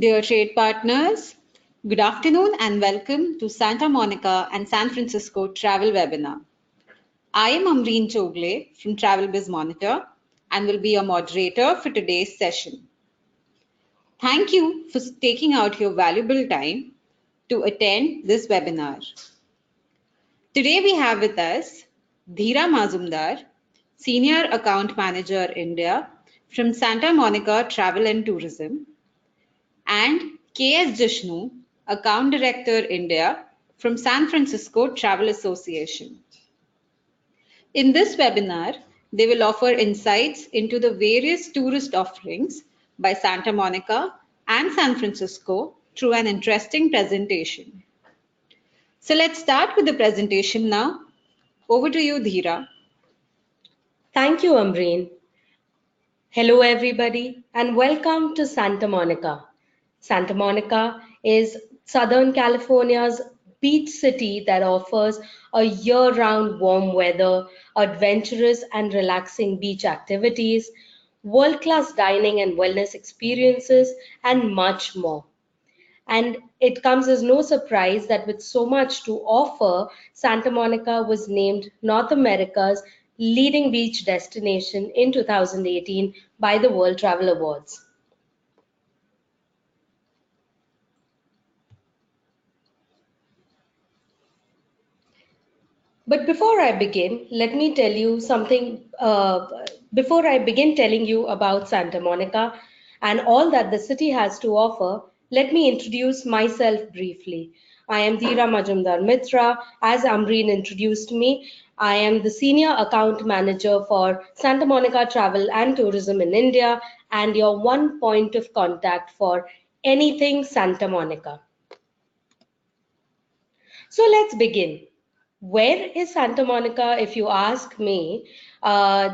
Dear trade partners, good afternoon and welcome to Santa Monica and San Francisco travel webinar. I am Amreen Chogle from TravelBiz Monitor and will be your moderator for today's session. Thank you for taking out your valuable time to attend this webinar. Today we have with us Dheera Mazumdar, Senior Account Manager India from Santa Monica Travel and Tourism, and K.S. Jishnu, Account Director India from San Francisco Travel Association. In this webinar, they will offer insights into the various tourist offerings by Santa Monica and San Francisco through an interesting presentation. So let's start with the presentation now. Over to you, Dheera. Thank you, Amreen. Hello, everybody, and welcome to Santa Monica. Santa Monica is Southern California's beach city that offers a year-round warm weather, adventurous and relaxing beach activities, world-class dining and wellness experiences, and much more. And it comes as no surprise that with so much to offer, Santa Monica was named North America's leading beach destination in 2018 by the World Travel Awards. But before I begin, let me tell you something. Before I begin telling you about Santa Monica and all that the city has to offer, let me introduce myself briefly. I am Dheera Majumdar Mitra. As Amreen introduced me, I am the Senior Account Manager for Santa Monica Travel and Tourism in India and your one point of contact for anything Santa Monica. So let's begin. Where is Santa Monica, if you ask me?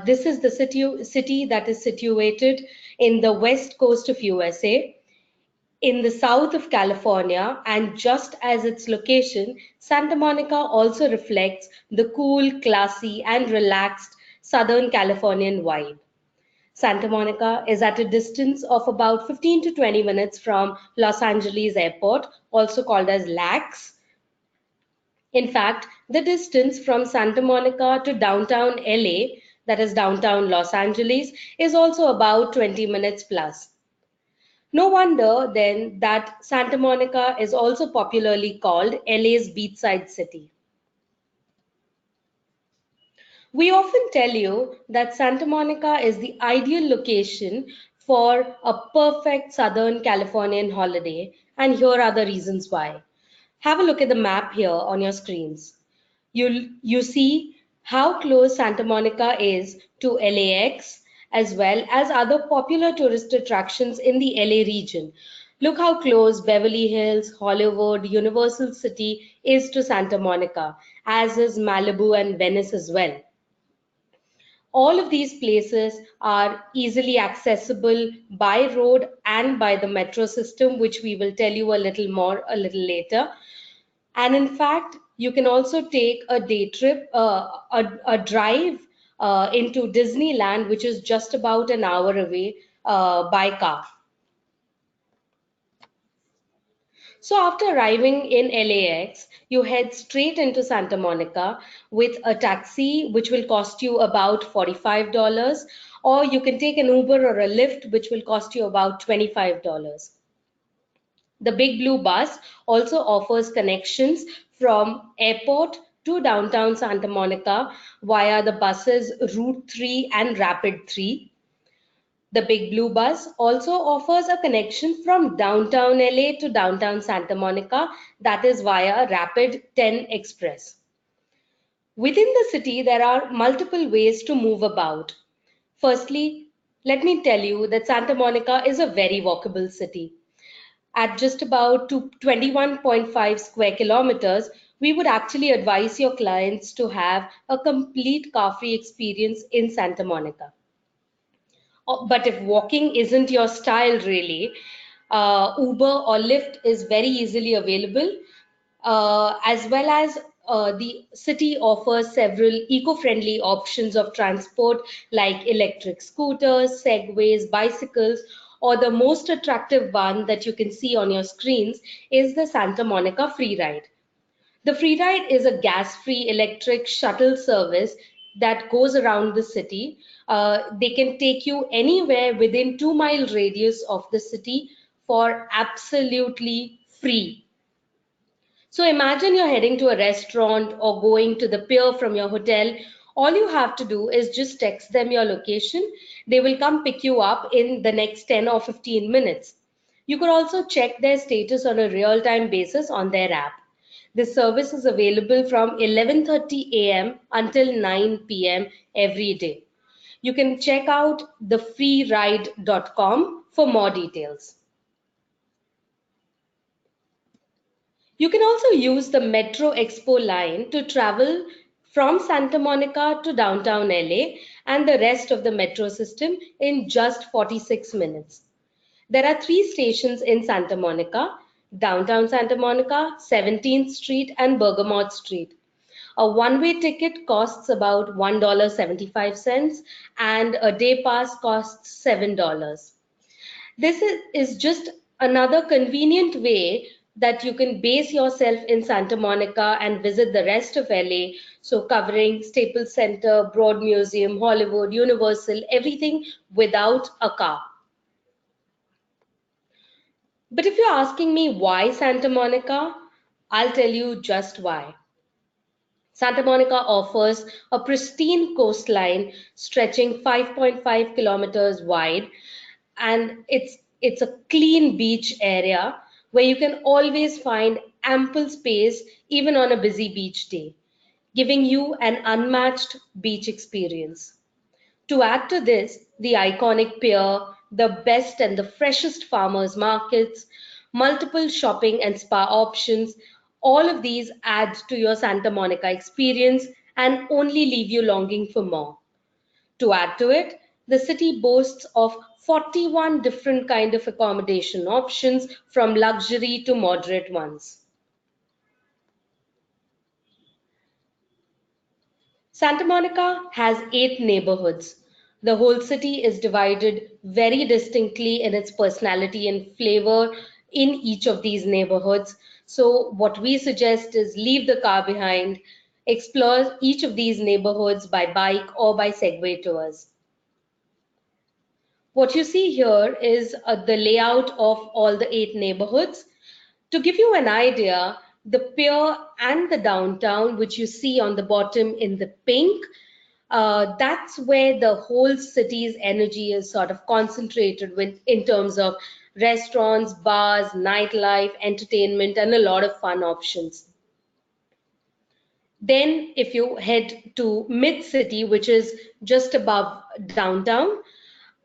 This is the city that is situated in the west coast of USA, in the south of California, and just as its location, Santa Monica also reflects the cool, classy, and relaxed Southern Californian vibe. Santa Monica is at a distance of about 15 to 20 minutes from Los Angeles Airport, also called as LAX. In fact, the distance from Santa Monica to downtown LA, that is downtown Los Angeles, is also about 20 minutes plus. No wonder then that Santa Monica is also popularly called LA's beachside city. We often tell you that Santa Monica is the ideal location for a perfect Southern Californian holiday, and here are the reasons why. Have a look at the map here on your screens. You see how close Santa Monica is to LAX as well as other popular tourist attractions in the LA region. Look how close Beverly Hills, Hollywood, Universal City is to Santa Monica, as is Malibu and Venice as well. All of these places are easily accessible by road and by the metro system, which we will tell you a little more a little later. And in fact, you can also take a day trip, a drive into Disneyland, which is just about an hour away by car. So after arriving in LAX, you head straight into Santa Monica with a taxi, which will cost you about $45, or you can take an Uber or a Lyft, which will cost you about $25. The Big Blue bus also offers connections from airport to downtown Santa Monica via the buses Route 3 and Rapid 3. The Big Blue bus also offers a connection from downtown LA to downtown Santa Monica, that is via Rapid 10 Express. Within the city, there are multiple ways to move about. Firstly, let me tell you that Santa Monica is a very walkable city. At just about 21.5 square kilometers, we would actually advise your clients to have a complete car-free experience in Santa Monica. But if walking isn't your style really, Uber or Lyft is very easily available, as well as the city offers several eco-friendly options of transport like electric scooters, segways, bicycles, or the most attractive one that you can see on your screens is the Santa Monica Free Ride. The Free Ride is a gas-free electric shuttle service that goes around the city. They can take you anywhere within 2 mile radius of the city for absolutely free. So imagine you're heading to a restaurant or going to the pier from your hotel. All you have to do is just text them your location. They will come pick you up in the next 10 or 15 minutes. You could also check their status on a real-time basis on their app. This service is available from 11:30 a.m. until 9 p.m. every day. You can check out thefreeride.com for more details. You can also use the Metro Expo line to travel from Santa Monica to downtown LA and the rest of the metro system in just 46 minutes. There are 3 stations in Santa Monica: downtown Santa Monica, 17th Street, and Bergamot Street. A one-way ticket costs about $1.75 and a day pass costs $7. This is just another convenient way that you can base yourself in Santa Monica and visit the rest of LA. So covering Staples Center, Broad Museum, Hollywood, Universal, everything without a car. But if you're asking me why Santa Monica, I'll tell you just why. Santa Monica offers a pristine coastline stretching 5.5 kilometers wide, and it's a clean beach area where you can always find ample space even on a busy beach day, giving you an unmatched beach experience. To add to this, the iconic pier, the best and the freshest farmers markets, multiple shopping and spa options, all of these add to your Santa Monica experience and only leave you longing for more. To add to it, the city boasts of 41 different kind of accommodation options from luxury to moderate ones. Santa Monica has 8 neighborhoods. The whole city is divided very distinctly in its personality and flavor in each of these neighborhoods. So, what we suggest is leave the car behind, explore each of these neighborhoods by bike or by Segway tours. What you see here is the layout of all the 8 neighborhoods. To give you an idea, the pier and the downtown, which you see on the bottom in the pink, that's where the whole city's energy is sort of concentrated in terms of restaurants, bars, nightlife, entertainment, and a lot of fun options. Then, if you head to Mid City, which is just above downtown,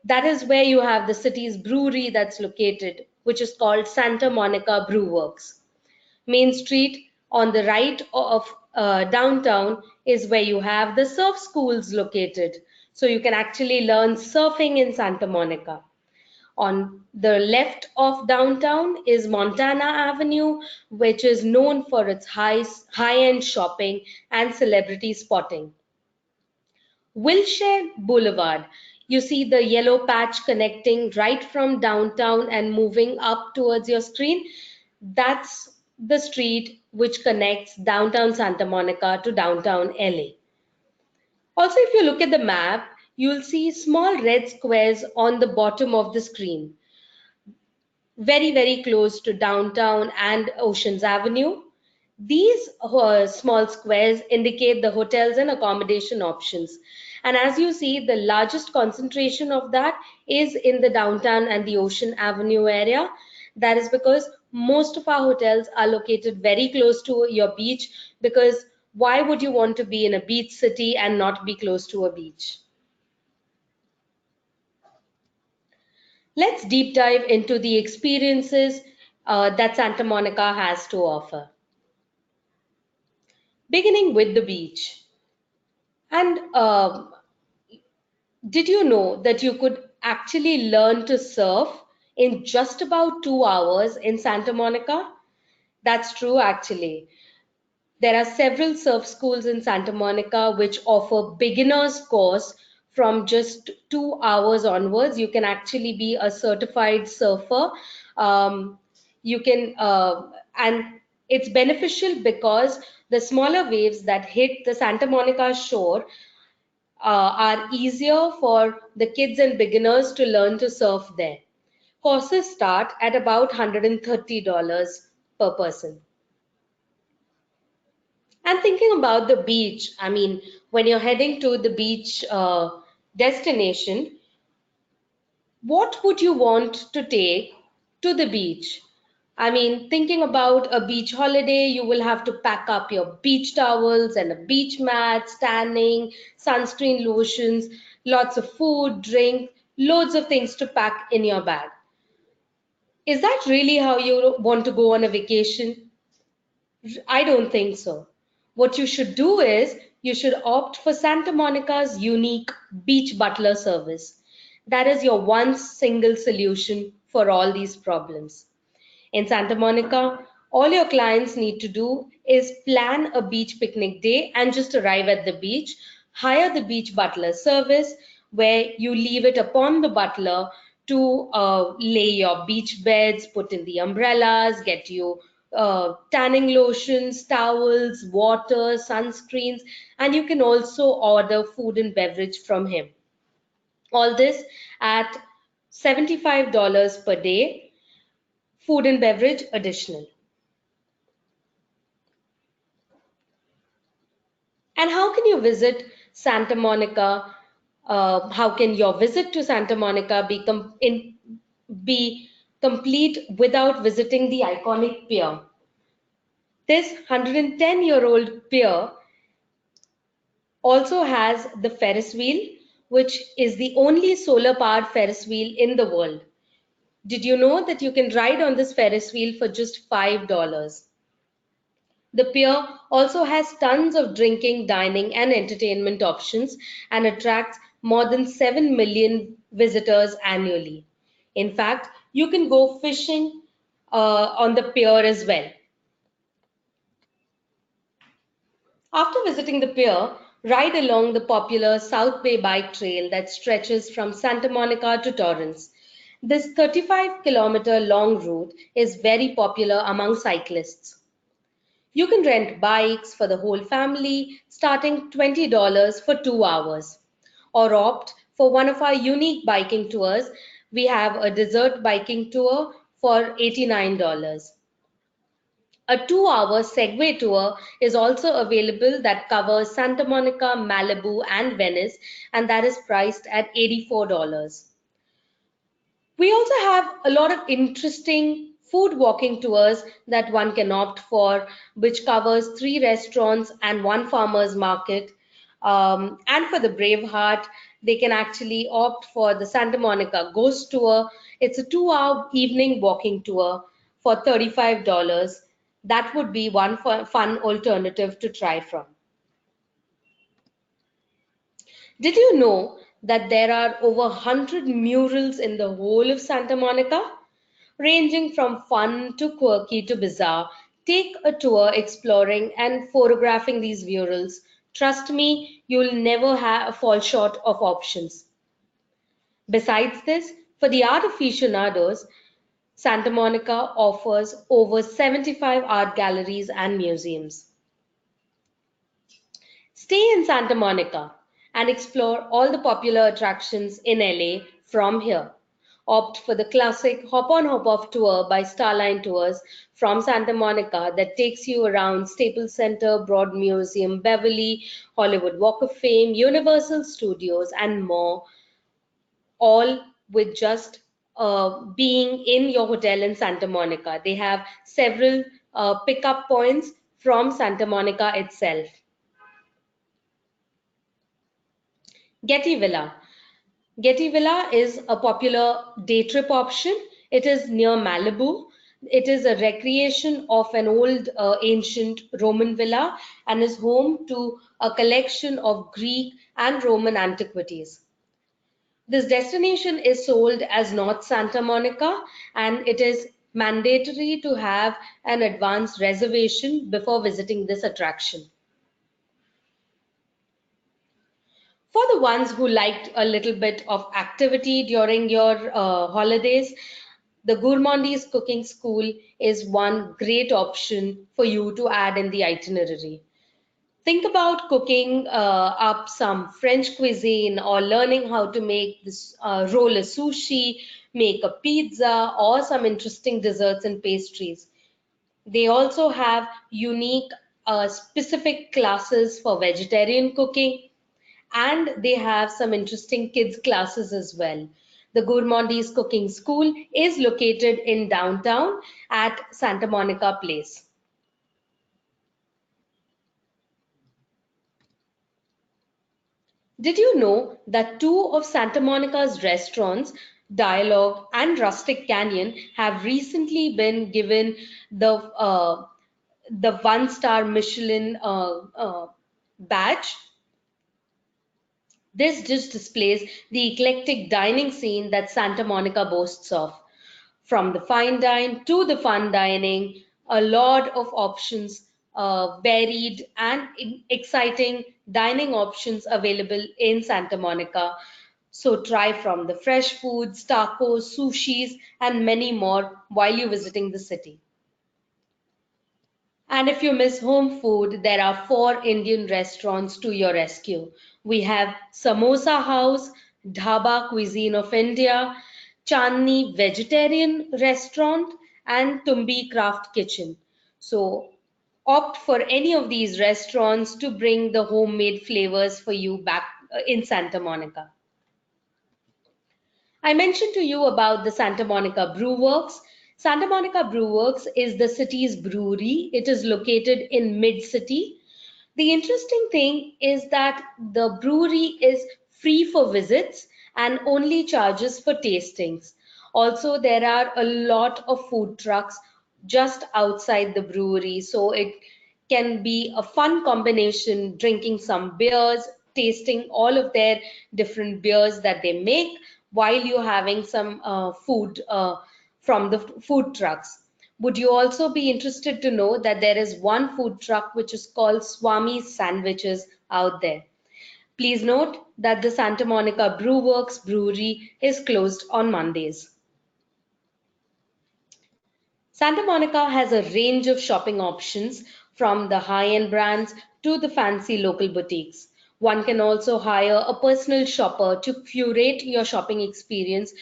that is where you have the city's brewery that's located, which is called Santa Monica Brew Works. Main Street on the right of downtown is where you have the surf schools located. So you can actually learn surfing in Santa Monica. On the left of downtown is Montana Avenue, which is known for its high-end shopping and celebrity spotting. Wilshire Boulevard. You see the yellow patch connecting right from downtown and moving up towards your screen. That's the street which connects downtown Santa Monica to downtown LA. Also, if you look at the map, you'll see small red squares on the bottom of the screen, very, very close to downtown and Oceans Avenue. These small squares indicate the hotels and accommodation options. And as you see, the largest concentration of that is in the downtown and the Ocean Avenue area. That is because most of our hotels are located very close to your beach, because why would you want to be in a beach city and not be close to a beach? Let's deep dive into the experiences that Santa Monica has to offer. Beginning with the beach. And did you know that you could actually learn to surf in just about 2 hours in Santa Monica? That's true, actually. There are several surf schools in Santa Monica which offer beginners course from just 2 hours onwards. You can actually be a certified surfer. You can, and it's beneficial because the smaller waves that hit the Santa Monica shore are easier for the kids and beginners to learn to surf there. Courses start at about $130 per person. And thinking about the beach, I mean, when you're heading to the beach destination, what would you want to take to the beach? I mean, thinking about a beach holiday, you will have to pack up your beach towels and a beach mat, tanning, sunscreen lotions, lots of food, drink, loads of things to pack in your bag. Is that really how you want to go on a vacation? I don't think so. What you should do is you should opt for Santa Monica's unique beach butler service. That is your one single solution for all these problems. In Santa Monica, all your clients need to do is plan a beach picnic day and just arrive at the beach, hire the beach butler service where you leave it upon the butler to lay your beach beds, put in the umbrellas, get you tanning lotions, towels, water, sunscreens, and you can also order food and beverage from him. All this at $75 per day, food and beverage additional. And how can you visit Santa Monica? How can your visit to Santa Monica be complete without visiting the iconic pier? This 110-year-old pier also has the Ferris wheel, which is the only solar-powered Ferris wheel in the world. Did you know that you can ride on this Ferris wheel for just $5? The pier also has tons of drinking, dining, and entertainment options and attracts more than 7 million visitors annually. In fact, you can go fishing on the pier as well. After visiting the pier, ride along the popular South Bay Bike Trail that stretches from Santa Monica to Torrance. This 35-kilometer long route is very popular among cyclists. You can rent bikes for the whole family, starting $20 for 2 hours, or opt for one of our unique biking tours. We have a desert biking tour for $89. A 2 hour Segway tour is also available that covers Santa Monica, Malibu, and Venice, and that is priced at $84. We also have a lot of interesting food walking tours that one can opt for, which covers 3 restaurants and 1 farmer's market. And for the brave heart, they can actually opt for the Santa Monica Ghost Tour. It's a 2 hour evening walking tour for $35. That would be one fun alternative to try from. Did you know that there are over 100 murals in the whole of Santa Monica? Ranging from fun to quirky to bizarre, take a tour exploring and photographing these murals. Trust me, you'll never fall short of options. Besides this, for the art aficionados, Santa Monica offers over 75 art galleries and museums. Stay in Santa Monica and explore all the popular attractions in LA from here. Opt for the classic hop on hop off tour by Starline Tours from Santa Monica that takes you around Staples Center, Broad Museum, Beverly, Hollywood Walk of Fame, Universal Studios, and more, all with just being in your hotel in Santa Monica. They have several pickup points from Santa Monica itself. Getty Villa. Getty Villa is a popular day trip option. It is near Malibu. It is a recreation of an old ancient Roman villa and is home to a collection of Greek and Roman antiquities. This destination is sold as North Santa Monica, and it is mandatory to have an advance reservation before visiting this attraction. For the ones who liked a little bit of activity during your holidays, the Gourmandise Cooking School is one great option for you to add in the itinerary. Think about cooking up some French cuisine or learning how to make this roll a sushi, make a pizza, or some interesting desserts and pastries. They also have unique specific classes for vegetarian cooking, and they have some interesting kids classes as well. The Gourmandise Cooking School is located in downtown at Santa Monica Place. Did you know that two of Santa Monica's restaurants, Dialogue and Rustic Canyon, have recently been given the one-star Michelin badge? This just displays the eclectic dining scene that Santa Monica boasts of. From the fine dine to the fun dining, a lot of options, varied and exciting dining options available in Santa Monica. So try from the fresh foods, tacos, sushis, and many more while you're visiting the city. And if you miss home food, there are four Indian restaurants to your rescue. We have Samosa House, Dhaba Cuisine of India, Chandni Vegetarian Restaurant, and Tumbi Craft Kitchen. So opt for any of these restaurants to bring the homemade flavors for you back in Santa Monica. I mentioned to you about the Santa Monica Brew Works. Santa Monica Brew Works is the city's brewery. It is located in mid-city. The interesting thing is that the brewery is free for visits and only charges for tastings. Also, there are a lot of food trucks just outside the brewery, so it can be a fun combination drinking some beers, tasting all of their different beers that they make while you're having some food from the food trucks. Would you also be interested to know that there is one food truck which is called Swami's Sandwiches out there? Please note that the Santa Monica Brew Works brewery is closed on Mondays. Santa Monica has a range of shopping options from the high-end brands to the fancy local boutiques. One can also hire a personal shopper to curate your shopping experience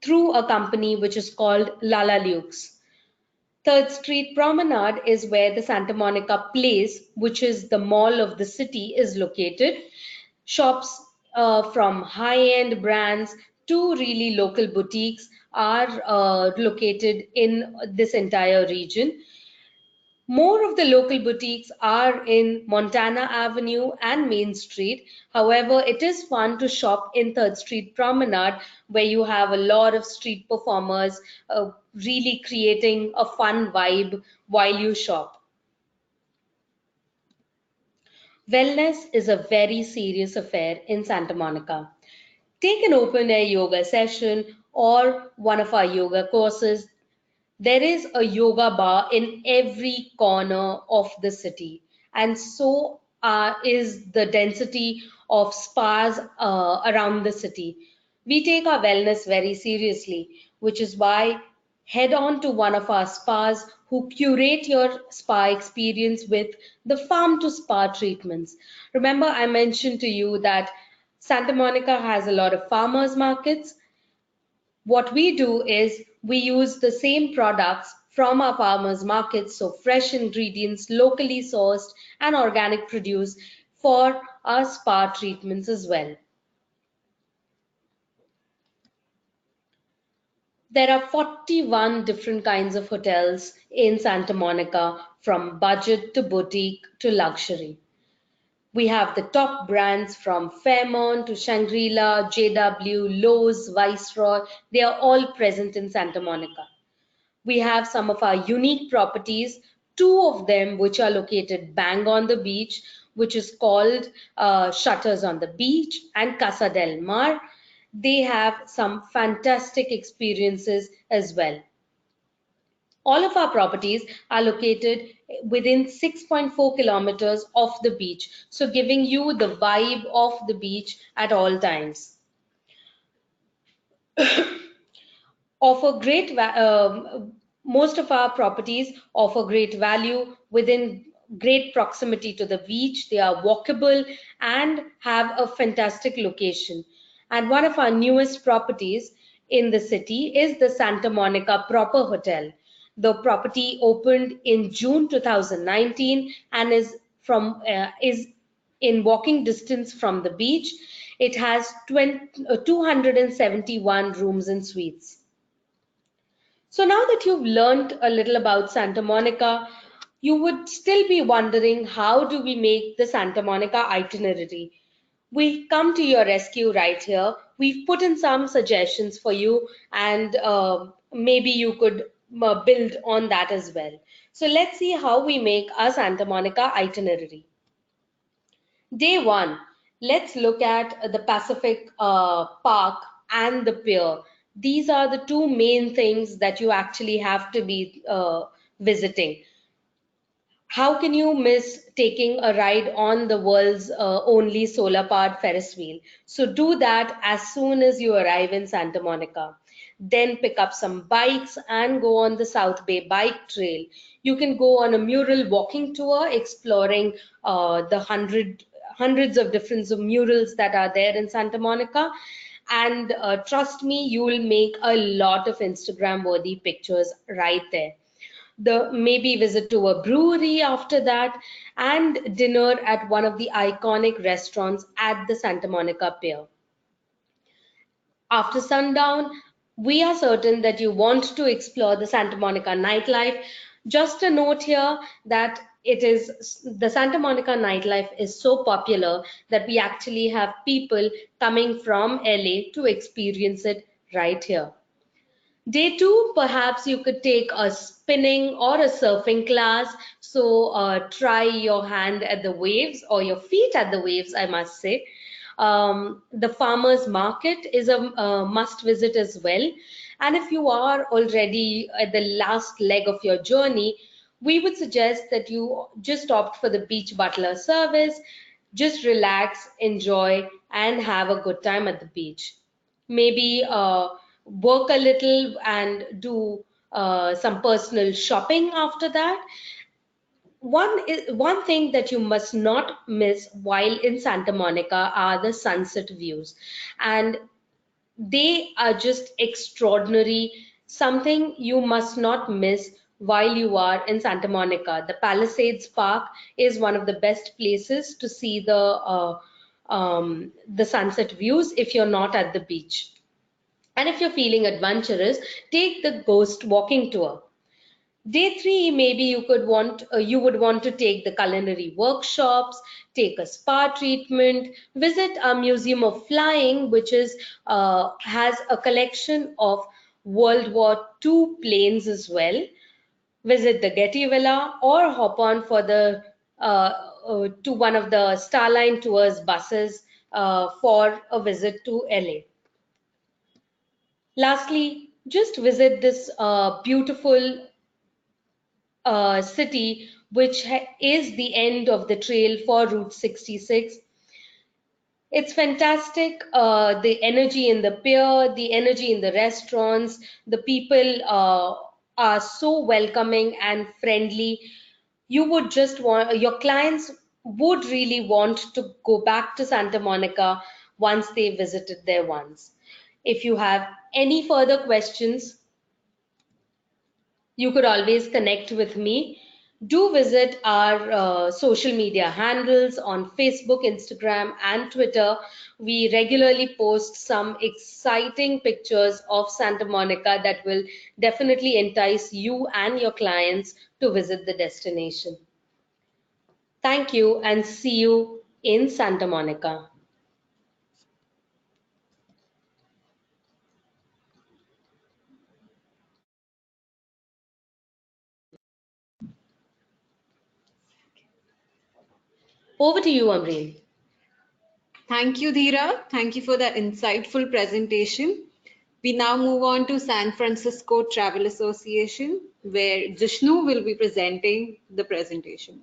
through a company which is called Lala Lukes. Third Street Promenade is where the Santa Monica Place, which is the mall of the city, is located. Shops from high-end brands to really local boutiques are located in this entire region. More of the local boutiques are in Montana Avenue and Main Street. However, it is fun to shop in Third Street Promenade, where you have a lot of street performers really creating a fun vibe while you shop. Wellness is a very serious affair in Santa Monica. Take an open air yoga session or one of our yoga courses. There is a yoga bar in every corner of the city, and so is the density of spas around the city. We take our wellness very seriously, which is why head on to one of our spas who curate your spa experience with the farm to spa treatments. Remember, I mentioned to you that Santa Monica has a lot of farmers markets. What we do is we use the same products from our farmers markets, so fresh ingredients, locally sourced and organic produce for our spa treatments as well. There are 41 different kinds of hotels in Santa Monica, from budget to boutique to luxury. We have the top brands from Fairmont to Shangri-La, JW, Lowe's, Viceroy. They are all present in Santa Monica. We have some of our unique properties, two of them which are located bang on the beach, which is called Shutters on the Beach and Casa del Mar. They have some fantastic experiences as well. All of our properties are located within 6.4 kilometers of the beach, so giving you the vibe of the beach at all times. Offer most of our properties offer great value within great proximity to the beach. They are walkable and have a fantastic location. And one of our newest properties in the city is the Santa Monica Proper Hotel. The property opened in June 2019 and is in walking distance from the beach. It has 271 rooms and suites. So now that you've learned a little about Santa Monica, you would still be wondering, how do we make the Santa Monica itinerary? We come to your rescue right here. We've put in some suggestions for you, and maybe you could build on that as well. So let's see how we make a Santa Monica itinerary. Day one, let's look at the Pacific Park and the pier. These are the two main things that you actually have to be visiting. How can you miss taking a ride on the world's only solar-powered Ferris wheel? So do that as soon as you arrive in Santa Monica. Then pick up some bikes and go on the South Bay Bike Trail. You can go on a mural walking tour exploring the hundreds of different murals that are there in Santa Monica. And trust me, you will make a lot of Instagram worthy pictures right there. The maybe visit to a brewery after that, and dinner at one of the iconic restaurants at the Santa Monica Pier. After sundown, we are certain that you want to explore the Santa Monica nightlife. Just a note here that the Santa Monica nightlife is so popular that we actually have people coming from LA to experience it right here. Day two, perhaps you could take a spinning or a surfing class. So try your hand at the waves, or your feet at the waves, I must say. The farmers market is a must visit as well. And if you are already at the last leg of your journey, we would suggest that you just opt for the beach butler service. Just relax, enjoy, and have a good time at the beach. Maybe work a little and do some personal shopping after that. One thing that you must not miss while in Santa Monica are the sunset views, and they are just extraordinary. Something you must not miss while you are in Santa Monica. The Palisades Park is one of the best places to see the sunset views if you're not at the beach. And if you're feeling adventurous, take the ghost walking tour. Day three, maybe you would want to take the culinary workshops, take a spa treatment, visit a museum of flying, which has a collection of World War II planes as well. Visit the Getty Villa, or hop on for the to one of the Starline Tours buses for a visit to LA. Lastly, just visit this beautiful city, which is the end of the trail for Route 66. It's fantastic. The energy in the pier, the energy in the restaurants, the people are so welcoming and friendly. Your clients would really want to go back to Santa Monica once they visited there once. If you have any further questions, you could always connect with me. Do visit our social media handles on Facebook, Instagram, and Twitter. We regularly post some exciting pictures of Santa Monica that will definitely entice you and your clients to visit the destination. Thank you, and see you in Santa Monica. Over to you, Amreen. Thank you, Dheera. Thank you for that insightful presentation. We now move on to San Francisco Travel Association, where Jishnu will be presenting the presentation.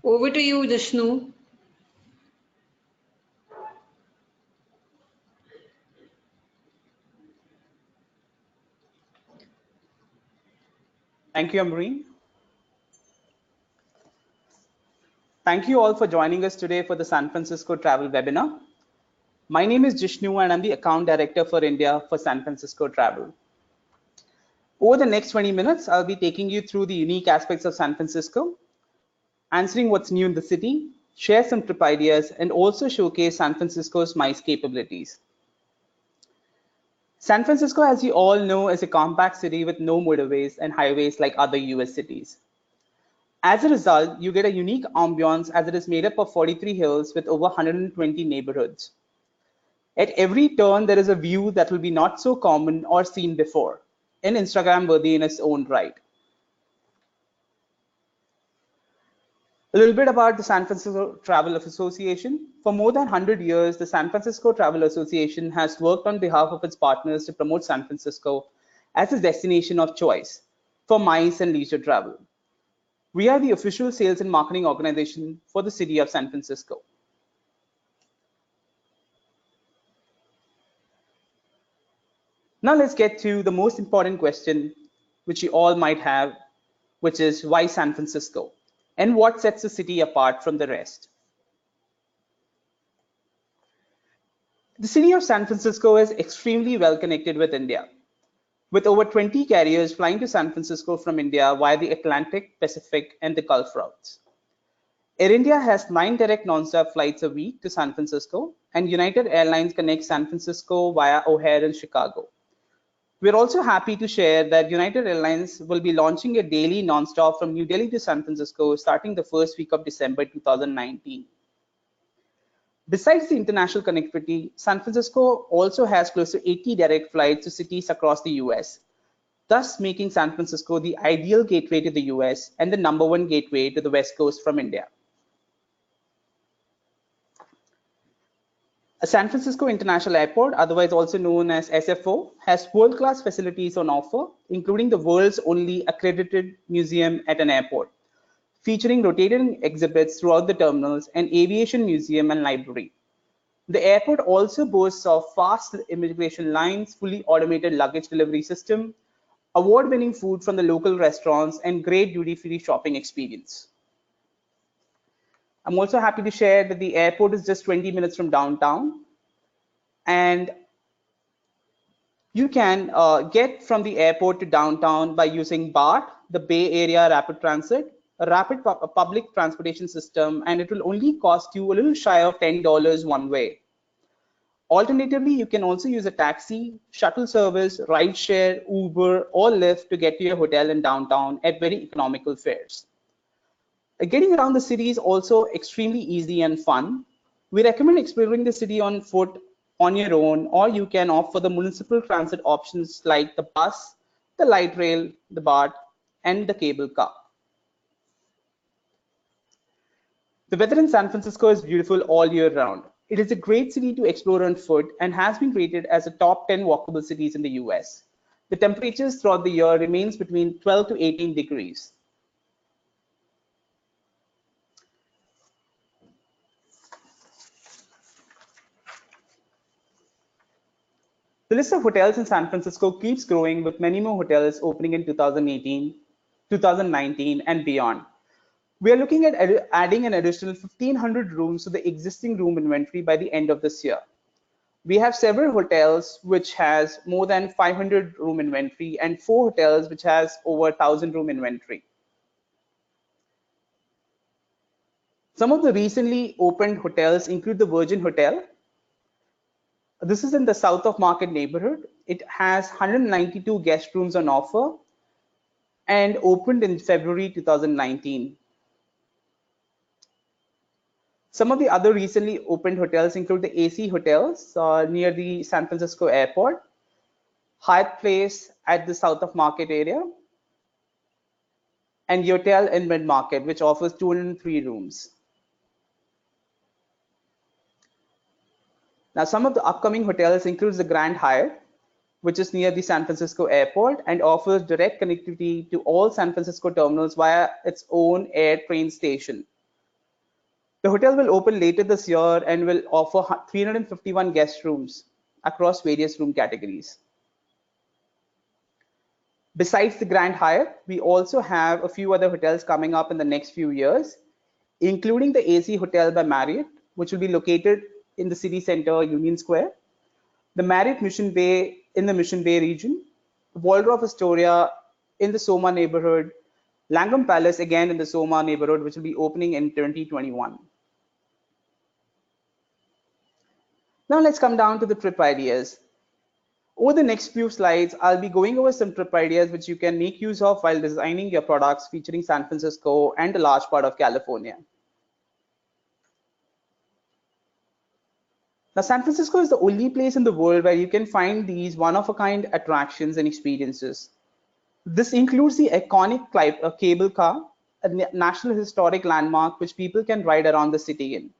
Over to you, Jishnu. Thank you, Amreen. Thank you all for joining us today for the San Francisco Travel webinar. My name is Jishnu and I'm the Account Director for India for San Francisco Travel. Over the next 20 minutes, I'll be taking you through the unique aspects of San Francisco, answering what's new in the city, share some trip ideas, and also showcase San Francisco's MICE capabilities. San Francisco, as you all know, is a compact city with no motorways and highways like other US cities. As a result, you get a unique ambiance as it is made up of 43 hills with over 120 neighborhoods. At every turn, there is a view that will be not so common or seen before, and Instagram worthy in its own right. A little bit about the San Francisco Travel Association. For more than 100 years, the San Francisco Travel Association has worked on behalf of its partners to promote San Francisco as a destination of choice for MICE and leisure travel. We are the official sales and marketing organization for the city of San Francisco. Now let's get to the most important question, which you all might have, which is why San Francisco? And what sets the city apart from the rest? The city of San Francisco is extremely well connected with India, with over 20 carriers flying to San Francisco from India via the Atlantic, Pacific, and the Gulf routes. Air India has 9 direct non-stop flights a week to San Francisco, and United Airlines connects San Francisco via O'Hare and Chicago. We're also happy to share that United Airlines will be launching a daily non-stop from New Delhi to San Francisco starting the first week of December 2019. Besides the international connectivity, San Francisco also has close to 80 direct flights to cities across the US, thus making San Francisco the ideal gateway to the US and the #1 gateway to the West Coast from India. San Francisco International Airport, otherwise also known as SFO, has world-class facilities on offer, including the world's only accredited museum at an airport, featuring rotating exhibits throughout the terminals, an aviation museum and library. The airport also boasts of fast immigration lines, fully automated luggage delivery system, award-winning food from the local restaurants, and great duty-free shopping experience. I'm also happy to share that the airport is just 20 minutes from downtown, and you can get from the airport to downtown by using BART, the Bay Area Rapid Transit, a rapid public transportation system, and it will only cost you a little shy of $10 one way. Alternatively, you can also use a taxi, shuttle service, rideshare, Uber, or Lyft to get to your hotel in downtown at very economical fares. Getting around the city is also extremely easy and fun. We recommend exploring the city on foot on your own, or you can opt for the municipal transit options like the bus, the light rail, the BART, and the cable car. The weather in San Francisco is beautiful all year round. It is a great city to explore on foot and has been rated as a top 10 walkable cities in the US. The temperatures throughout the year remains between 12 to 18 degrees. The list of hotels in San Francisco keeps growing with many more hotels opening in 2018, 2019 and beyond. We are looking at adding an additional 1,500 rooms to the existing room inventory by the end of this year. We have several hotels which has more than 500 room inventory and 4 hotels which has over 1,000 room inventory. Some of the recently opened hotels include the Virgin Hotel. This is in the South of Market neighborhood. It has 192 guest rooms on offer and opened in February 2019. Some of the other recently opened hotels include the AC Hotels near the San Francisco airport, Hyatt Place at the south of Market area, and Yotel in Mid-Market, which offers 203 rooms. Now, some of the upcoming hotels includes the Grand Hyatt, which is near the San Francisco airport and offers direct connectivity to all San Francisco terminals via its own air train station. The hotel will open later this year and will offer 351 guest rooms across various room categories. Besides the Grand Hyatt, we also have a few other hotels coming up in the next few years, including the AC Hotel by Marriott, which will be located in the city center, Union Square, the Marriott Mission Bay in the Mission Bay region, Waldorf Astoria in the Soma neighborhood, Langham Palace again in the Soma neighborhood, which will be opening in 2021. Now let's come down to the trip ideas. Over the next few slides, I'll be going over some trip ideas which you can make use of while designing your products featuring San Francisco and a large part of California. Now, San Francisco is the only place in the world where you can find these one-of-a-kind attractions and experiences. This includes the iconic cable car, a national historic landmark which people can ride around the city in.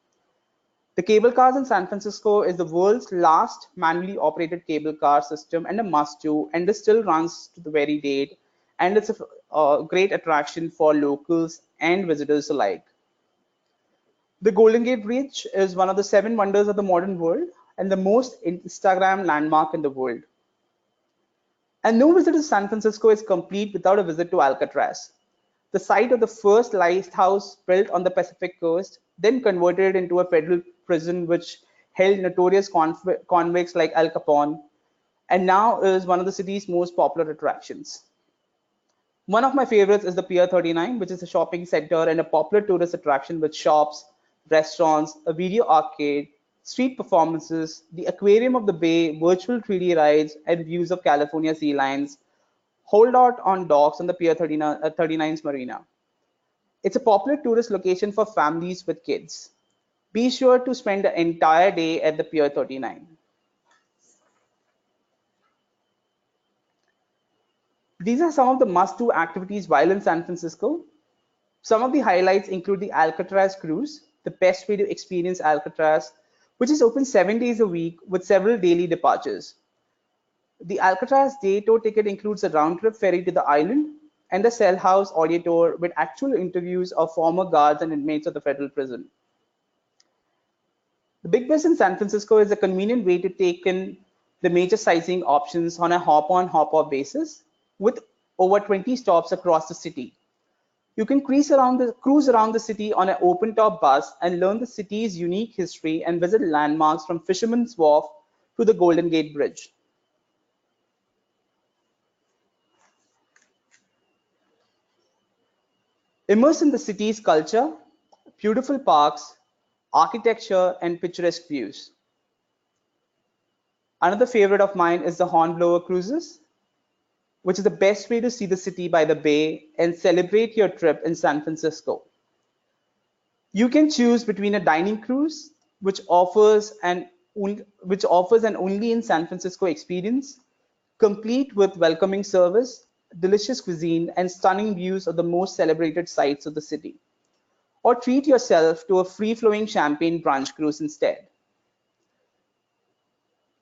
The cable cars in San Francisco is the world's last manually operated cable car system and a must-do, and this still runs to the very date, and it's a great attraction for locals and visitors alike. The Golden Gate Bridge is one of the 7 wonders of the modern world and the most Instagram landmark in the world. And no visit to San Francisco is complete without a visit to Alcatraz, the site of the first lighthouse built on the Pacific coast, then converted into a federal prison which held notorious convicts like Al Capone, and now is one of the city's most popular attractions. One of my favorites is the Pier 39, which is a shopping center and a popular tourist attraction with shops, restaurants, a video arcade, street performances, the aquarium of the bay, virtual 3D rides, and views of California sea lions, holdout on docks on the Pier 39's marina. It's a popular tourist location for families with kids. Be sure to spend the entire day at the Pier 39. These are some of the must-do activities while in San Francisco. Some of the highlights include the Alcatraz cruise, the best way to experience Alcatraz, which is open 7 days a week with several daily departures. The Alcatraz day tour ticket includes a round-trip ferry to the island and the cell house audio tour with actual interviews of former guards and inmates of the federal prison. The Big Bus in San Francisco is a convenient way to take in the major sightseeing options on a hop-on, hop-off basis with over 20 stops across the city. You can cruise around the city on an open-top bus and learn the city's unique history and visit landmarks from Fisherman's Wharf to the Golden Gate Bridge. Immerse in the city's culture, beautiful parks, architecture, and picturesque views. Another favorite of mine is the Hornblower Cruises, which is the best way to see the city by the bay and celebrate your trip in San Francisco. You can choose between a dining cruise, which offers an only in San Francisco experience, complete with welcoming service, delicious cuisine, and stunning views of the most celebrated sites of the city. Or treat yourself to a free-flowing champagne brunch cruise instead.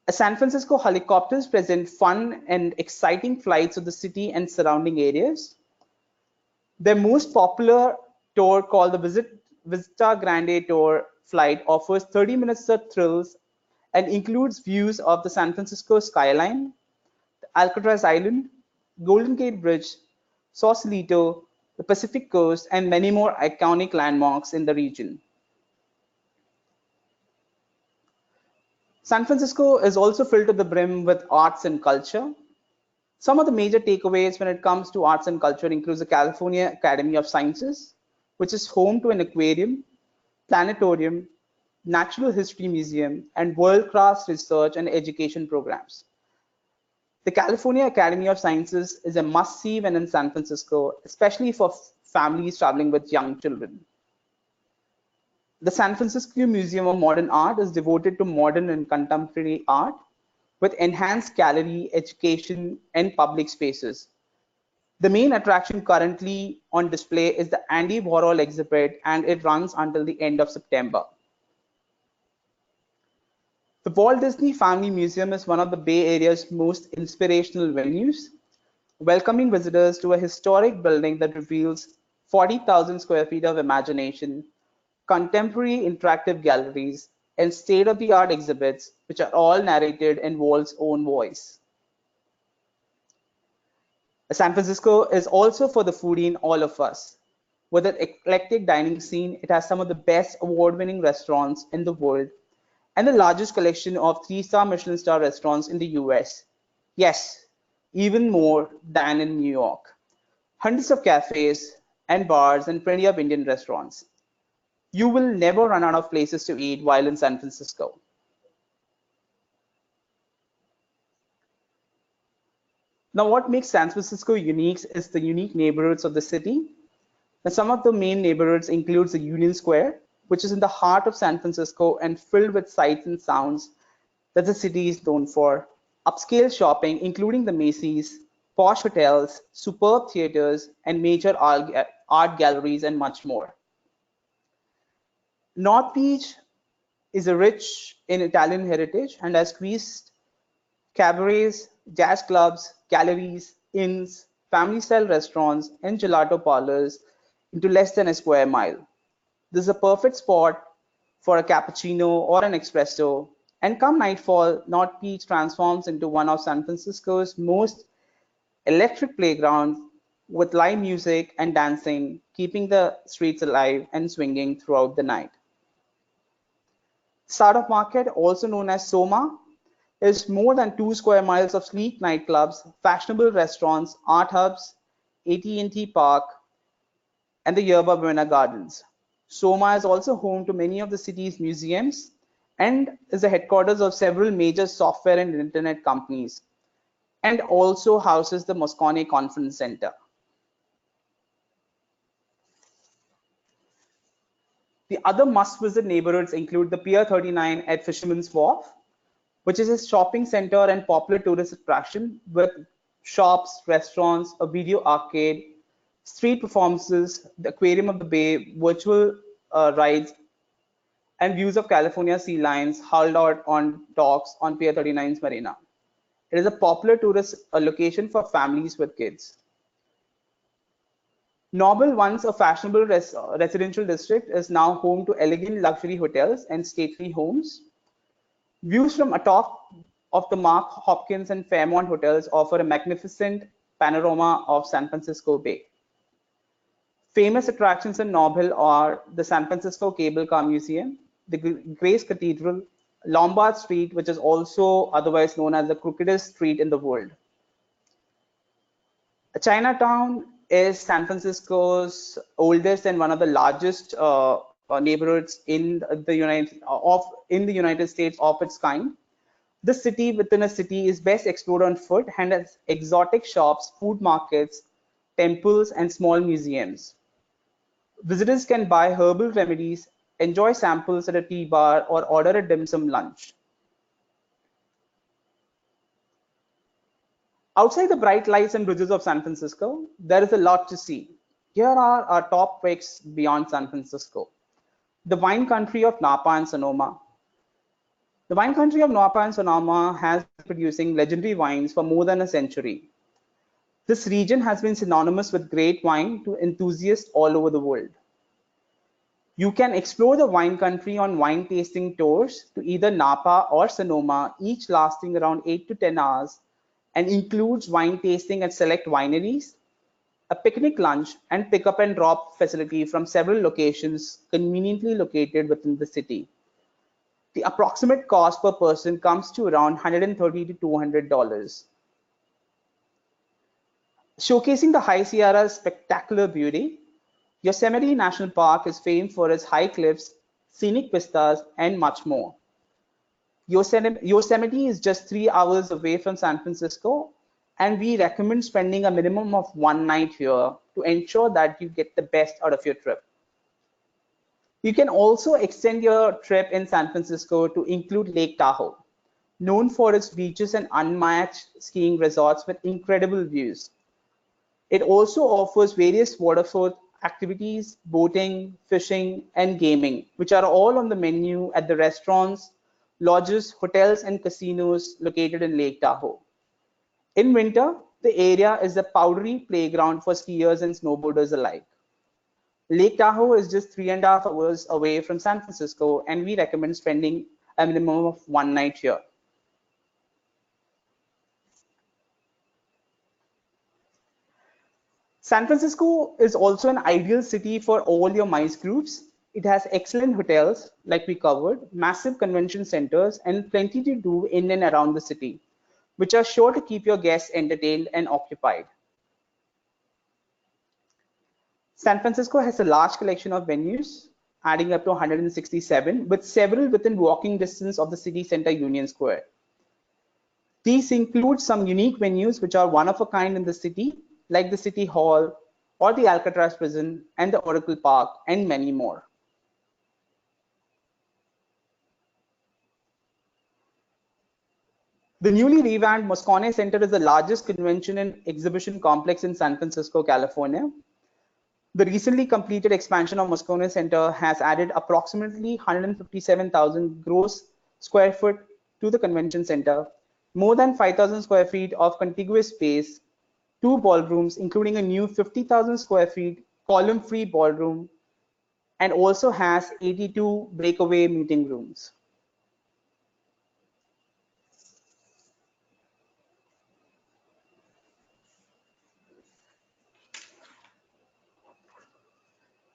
San Francisco helicopters present fun and exciting flights of the city and surrounding areas. Their most popular tour, called the Vista Grande Tour flight, offers 30 minutes of thrills and includes views of the San Francisco skyline, the Alcatraz Island, Golden Gate Bridge, Sausalito, the Pacific Coast, and many more iconic landmarks in the region. San Francisco is also filled to the brim with arts and culture. Some of the major takeaways when it comes to arts and culture includes the California Academy of Sciences, which is home to an aquarium, planetarium, natural history museum, and world-class research and education programs. The California Academy of Sciences is a must-see when in San Francisco, especially for families traveling with young children. The San Francisco Museum of Modern Art is devoted to modern and contemporary art with enhanced gallery, education, and public spaces. The main attraction currently on display is the Andy Warhol exhibit, and it runs until the end of September. The Walt Disney Family Museum is one of the Bay Area's most inspirational venues, welcoming visitors to a historic building that reveals 40,000 square feet of imagination, contemporary interactive galleries, and state-of-the-art exhibits, which are all narrated in Walt's own voice. San Francisco is also for the foodie in all of us. With an eclectic dining scene, it has some of the best award-winning restaurants in the world and the largest collection of three-star Michelin star restaurants in the US. Yes, even more than in New York. Hundreds of cafes and bars and plenty of Indian restaurants. You will never run out of places to eat while in San Francisco. Now, what makes San Francisco unique is the unique neighborhoods of the city. Now, some of the main neighborhoods includes the Union Square, which is in the heart of San Francisco and filled with sights and sounds that the city is known for. Upscale shopping, including the Macy's, posh hotels, superb theaters, and major art galleries, and much more. North Beach is rich in Italian heritage and has squeezed cabarets, jazz clubs, galleries, inns, family-style restaurants, and gelato parlors into less than a square mile. This is a perfect spot for a cappuccino or an espresso. And come nightfall, North Beach transforms into one of San Francisco's most electric playgrounds with live music and dancing, keeping the streets alive and swinging throughout the night. Startup Market, also known as Soma, is more than 2 square miles of sleek nightclubs, fashionable restaurants, art hubs, AT&T Park, and the Yerba Buena Gardens. Soma is also home to many of the city's museums and is the headquarters of several major software and internet companies, and also houses the Moscone Conference Center. The other must-visit neighborhoods include the Pier 39 at Fisherman's Wharf, which is a shopping center and popular tourist attraction with shops, restaurants, a video arcade, street performances, the Aquarium of the Bay, virtual rides, and views of California sea lions hauled out on docks on Pier 39's marina. It is a popular tourist location for families with kids. Noble, once a fashionable residential district, is now home to elegant luxury hotels and stately homes. Views from atop of the Mark Hopkins and Fairmont hotels offer a magnificent panorama of San Francisco Bay. Famous attractions in Noble are the San Francisco Cable Car Museum, the Grace Cathedral, Lombard Street, which is also otherwise known as the crookedest street in the world. Chinatown is San Francisco's oldest and one of the largest neighborhoods in the United States of its kind. The city within a city is best explored on foot and has exotic shops, food markets, temples, and small museums. Visitors can buy herbal remedies, enjoy samples at a tea bar, or order a dim sum lunch. Outside the bright lights and bridges of San Francisco, there is a lot to see. Here are our top picks beyond San Francisco. The wine country of Napa and Sonoma. The wine country of Napa and Sonoma has been producing legendary wines for more than a century. This region has been synonymous with great wine to enthusiasts all over the world. You can explore the wine country on wine tasting tours to either Napa or Sonoma, each lasting around 8 to 10 hours, and includes wine tasting at select wineries, a picnic lunch, and pick-up and drop facility from several locations conveniently located within the city. The approximate cost per person comes to around $130 to $200. Showcasing the High Sierra's spectacular beauty, Yosemite National Park is famed for its high cliffs, scenic vistas, and much more. Yosemite is just 3 hours away from San Francisco, and we recommend spending a minimum of 1 night here to ensure that you get the best out of your trip. You can also extend your trip in San Francisco to include Lake Tahoe, known for its beaches and unmatched skiing resorts with incredible views. It also offers various water sport activities, boating, fishing, and gaming, which are all on the menu at the restaurants, lodges, hotels, and casinos located in Lake Tahoe. In winter, the area is a powdery playground for skiers and snowboarders alike. Lake Tahoe is just 3.5 hours away from San Francisco, and we recommend spending a minimum of one night here. San Francisco is also an ideal city for all your MICE groups. It has excellent hotels, like we covered, massive convention centers, and plenty to do in and around the city, which are sure to keep your guests entertained and occupied. San Francisco has a large collection of venues, adding up to 167, with several within walking distance of the city center Union Square. These include some unique venues which are one of a kind in the city, like the City Hall or the Alcatraz Prison and the Oracle Park, and many more. The newly revamped Moscone Center is the largest convention and exhibition complex in San Francisco, California. The recently completed expansion of Moscone Center has added approximately 157,000 gross square foot to the convention center, more than 5,000 square feet of contiguous space, 2 ballrooms, including a new 50,000 square feet column-free ballroom, and also has 82 breakaway meeting rooms.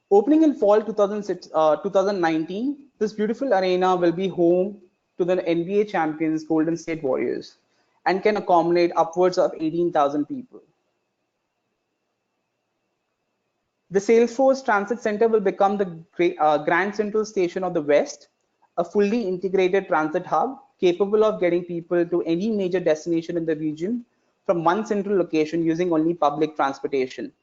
Opening in fall 2019, this beautiful arena will be home to the NBA champions Golden State Warriors and can accommodate upwards of 18,000 people. The Salesforce Transit Center will become the Grand Central Station of the West, a fully integrated transit hub capable of getting people to any major destination in the region from one central location using only public transportation.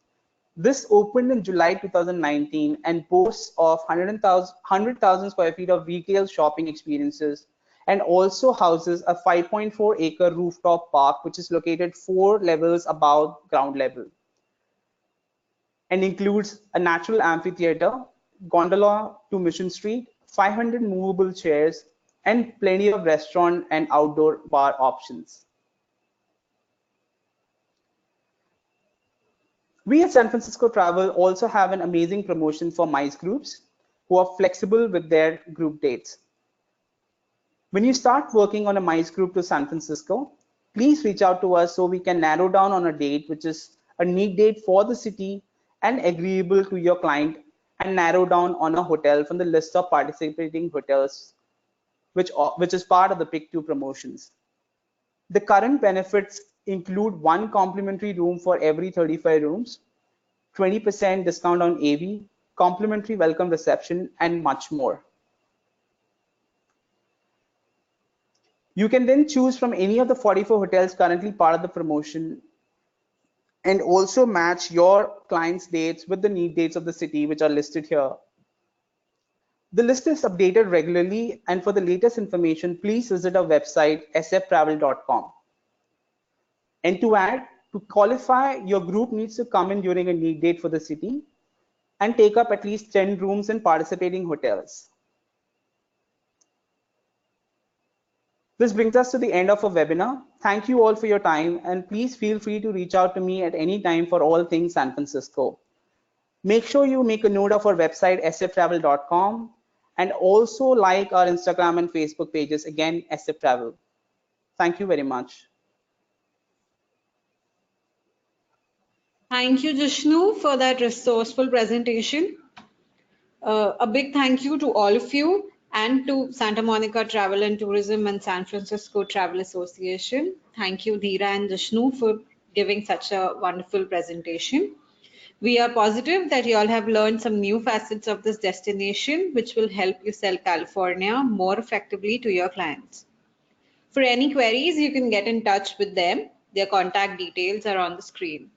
This opened in July 2019 and boasts of 100,000 square feet of retail shopping experiences and also houses a 5.4-acre rooftop park, which is located 4 levels above ground level and includes a natural amphitheater, gondola to Mission Street, 500 movable chairs, and plenty of restaurant and outdoor bar options. We at San Francisco Travel also have an amazing promotion for MICE groups who are flexible with their group dates. When you start working on a MICE group to San Francisco, please reach out to us so we can narrow down on a date which is a need date for the city and agreeable to your client, and narrow down on a hotel from the list of participating hotels, which is part of the Pick 2 promotions. The current benefits include 1 complimentary room for every 35 rooms, 20% discount on AV, complimentary welcome reception, and much more. You can then choose from any of the 44 hotels currently part of the promotion and also match your client's dates with the need dates of the city, which are listed here. The list is updated regularly, and for the latest information, please visit our website, sftravel.com. And to add, to qualify, your group needs to come in during a need date for the city and take up at least 10 rooms in participating hotels. This brings us to the end of our webinar. Thank you all for your time, and please feel free to reach out to me at any time for all things San Francisco. Make sure you make a note of our website, sftravel.com, and also like our Instagram and Facebook pages, again, sftravel. Thank you very much. Thank you, Jishnu, for that resourceful presentation. A big thank you to all of you and to Santa Monica Travel and Tourism and San Francisco Travel Association. Thank you, Dheera and Jishnu, for giving such a wonderful presentation. We are positive that you all have learned some new facets of this destination, which will help you sell California more effectively to your clients. For any queries, you can get in touch with them. Their contact details are on the screen.